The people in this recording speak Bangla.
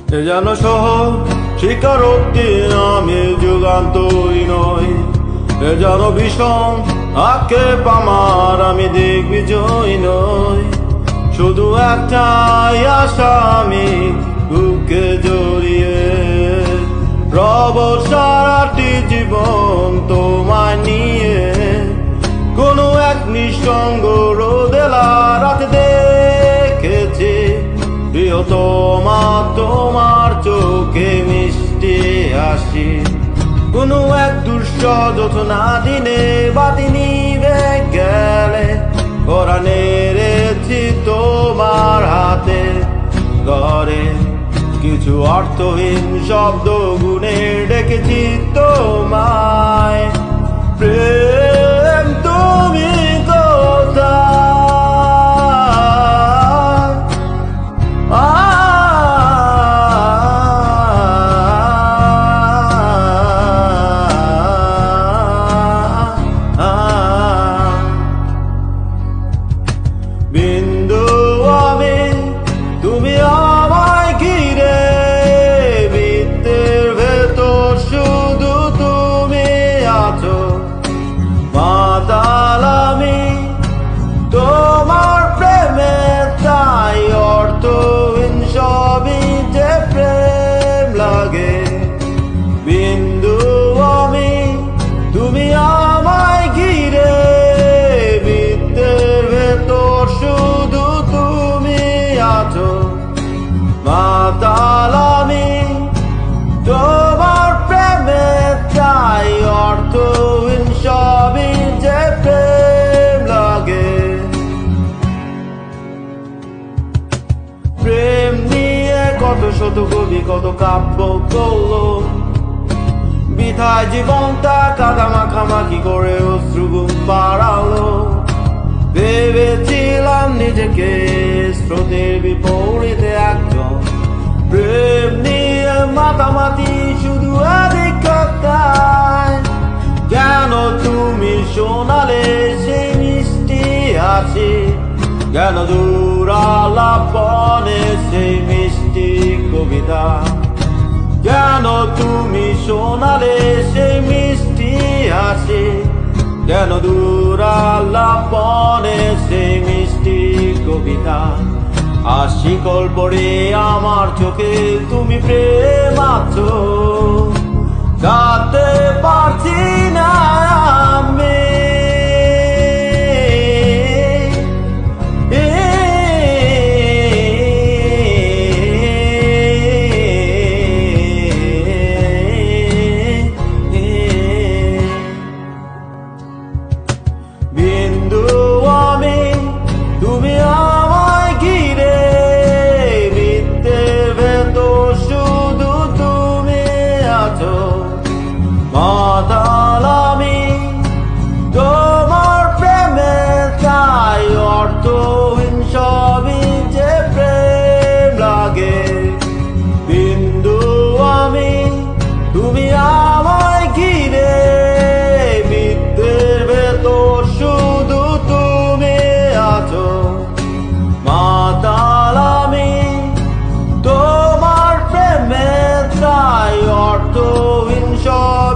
এ যেন শহর স্বীকারোক্তি আমি যুগান্তই নই, এ যেন ভীষণ আক্ষেপ আমার আমি দিগ্বিজয় নই। শুধু একটাই আশা আমি বুকে জড়িয়ে রব সারাটি জীবন তোমায় নিয়ে। কোনো এক নিঃসঙ্গ রোদেলা রাত দেখেছি প্রিয়তমা তোমার চোখে মিষ্টি হাসি। কোনো এক দুঃসজনা দিনে বাতি নিভে গেলে পরাণে রেখেছি তোমার হাতে ঘরে। কিছু অর্থহীন শব্দ গুনে ডেকেছি তোমায়, প্রেম তুমি বিন্দু আমি তুমি আমায় ঘিরে, বৃত্তের ভেতর শুধু তুমি আছো। মাতাল আমি তোমার প্রেমে, তাই অর্থহীন সবই যে প্রেম লাগে। বিন্দু আমি তুমি আমায় ঘিরে, বৃত্তের ভেতর শুধু তুমি আছো। মাতাল আমি তোমার প্রেমে, তাই অর্থহীন সবই যে প্রেম লাগে। প্রেম নিয়ে কত শত কবি কত কাব্য করলো, বিধায় জীবনটা কাদা মাখামাখি করে অশ্রুগুম পাড়ালো। ভেবেছিলাম নিজেকে স্রোতের বিপরীতে একজন, প্রেম নিয়ে মাতামাতি শুধু অধিকতায়। কেন তুমি শোনালে সেই মিষ্টি হাসি, কেন দূরালাপনে সেই মিষ্টি কবিতা। কেন তুমি শোনালে সেই মিষ্টি হাসি, কেন দূরালাপনে সেই মিষ্টি কবিতা। আশিকল পড়ে আমার চোখে তুমি প্রেম আছো, কাঁদতে পারছি না আমি। বিন্দু আমি তুমি আমায় ঘিরে, বৃত্তের ভেতর শুধু তুমি আছো। মাতাল আমি তোমার প্রেমে, তাই অর্থহীন সবই যে প্রেম লাগে। বিন্দু আমি তুমি আমায় ঘিরে, বৃত্তের ভেতর শুধু তুমি আছো। মাতাল আমি তোমার প্রেমে, তাই অর্থহীন সব